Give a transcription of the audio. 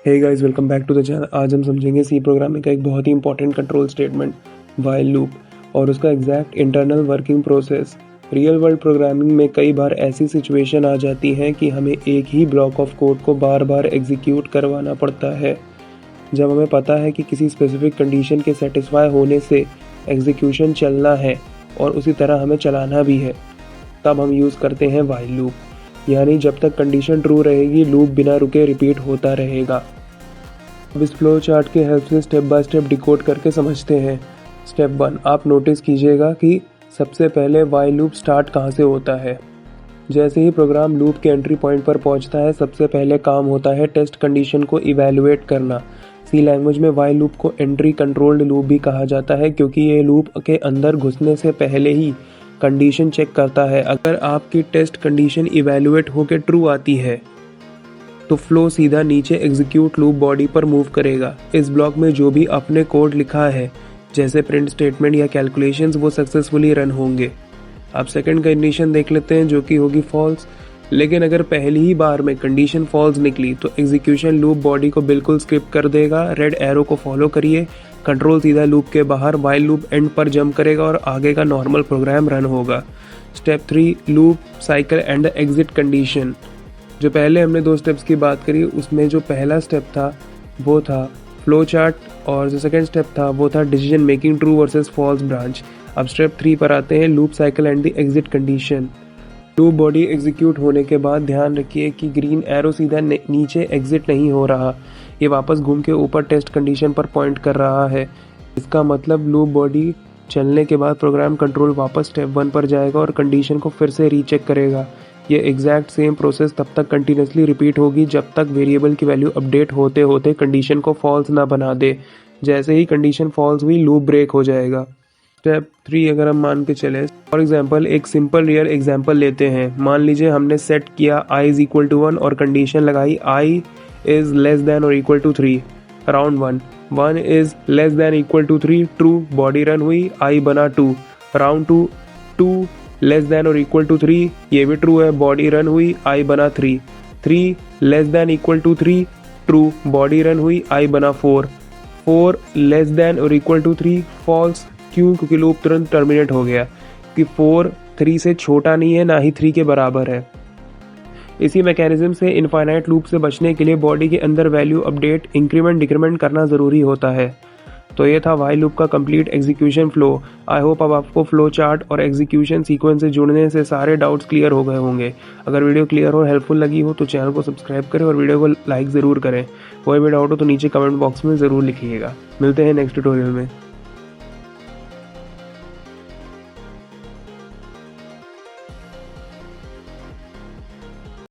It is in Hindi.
Hey guys, welcome back to the channel. आज हम समझेंगे सी प्रोग्रामिंग का एक बहुत ही important control statement while loop और उसका exact internal working process. Real world programming में कई बार ऐसी सिचुएशन आ जाती हैं कि हमें एक ही ब्लॉक ऑफ कोड को बार बार एग्जीक्यूट करवाना पड़ता है। जब हमें पता है कि किसी स्पेसिफिक कंडीशन के सेटिस्फाई होने से एग्जीक्यूशन चलना है और उसी तरह हमें चलाना भी है, तब हम यूज़ करते हैं व्हाइल लूप। यानी जब तक कंडीशन ट्रू रहेगी लूप बिना रुके रिपीट होता रहेगा। अब इस फ्लो चार्ट के हेल्प से स्टेप बाय स्टेप डिकोड करके समझते हैं। स्टेप 1, आप नोटिस कीजिएगा कि सबसे पहले व्हाइल लूप स्टार्ट कहाँ से होता है। जैसे ही प्रोग्राम लूप के एंट्री पॉइंट पर पहुंचता है, सबसे पहले काम होता है टेस्ट कंडीशन को इवैल्यूएट करना। सी लैंग्वेज में व्हाइल लूप को एंट्री कंट्रोल्ड लूप भी कहा जाता है, क्योंकि ये लूप के अंदर घुसने से पहले ही कंडीशन चेक करता है। अगर आपकी टेस्ट कंडीशन इवैल्यूएट होकर ट्रू आती है तो फ्लो सीधा नीचे एग्जीक्यूट लूप बॉडी पर मूव करेगा। इस ब्लॉक में जो भी आपने कोड लिखा है, जैसे प्रिंट स्टेटमेंट या कैलकुलेशंस, वो सक्सेसफुली रन होंगे। आप सेकंड कंडीशन देख लेते हैं, जो कि होगी फॉल्स। लेकिन अगर पहली ही बार में कंडीशन फॉल्स निकली तो एग्जीक्यूशन लूप बॉडी को बिल्कुल स्किप कर देगा। रेड एरो को फॉलो करिए, कंट्रोल सीधा लूप के बाहर व्हाइल लूप एंड पर जंप करेगा और आगे का नॉर्मल प्रोग्राम रन होगा। Step 3, loop cycle and exit condition. जो पहले हमने 2 स्टेप्स की बात करी, उसमें जो पहला स्टेप था वो था फ्लो चार्ट और जो सेकंड स्टेप था वो था decision making, true versus false branch. अब स्टेप 3 पर आते हैं, loop cycle and the exit condition. Loop body execute होने के बाद ध्यान रखिए कि ग्रीन एरो सीधा नीचे एग्जिट नहीं हो रहा, ये वापस घूम के ऊपर टेस्ट कंडीशन पर पॉइंट कर रहा है। इसका मतलब लूप बॉडी चलने के बाद प्रोग्राम कंट्रोल वापस स्टेप 1 पर जाएगा और कंडीशन को फिर से रीचेक करेगा। ये एग्जैक्ट सेम प्रोसेस तब तक कंटिन्यूसली रिपीट होगी जब तक वेरिएबल की वैल्यू अपडेट होते होते कंडीशन को फॉल्स ना बना दे। जैसे ही कंडीशन फॉल्स हुई लूप ब्रेक हो जाएगा। स्टेप 3 अगर हम मान के चले, फॉर एग्जाम्पल एक सिंपल रियल एग्जाम्पल लेते हैं। मान लीजिए हमने सेट किया i इज इक्वल टू 1 और कंडीशन लगाई i इज लेस देन और equal to 3। Round 1 is less than equal to 3, true, body run हुई, i बना 2। राउंड 2 लेस देन और इक्वल टू 3, ये भी ट्रू है, बॉडी रन हुई, i बना 3। 3 less than equal to 3, true, body run हुई, i बना 4। 4 लेस देन और इक्वल टू 3, फॉल्स। क्यों? क्योंकि लूप तुरंत टर्मिनेट हो गया कि 4 3 से छोटा नहीं है, ना ही 3 के बराबर है। इसी मैकेनिज्म से इनफाइनाइट लूप से बचने के लिए बॉडी के अंदर वैल्यू अपडेट, इंक्रीमेंट डिक्रीमेंट करना ज़रूरी होता है। तो ये था व्हाइल लूप का complete execution flow. I hope अब आपको फ्लो चार्ट और एग्जीक्यूशन सीक्वेंस से जुड़ने से सारे डाउट्स क्लियर हो गए होंगे। अगर वीडियो क्लियर और हेल्पफुल लगी हो तो चैनल को सब्सक्राइब करें और वीडियो को लाइक ज़रूर करें। कोई भी डाउट हो तो नीचे कमेंट बॉक्स में ज़रूर लिखिएगा। मिलते हैं नेक्स्ट ट्यूटोरियल में।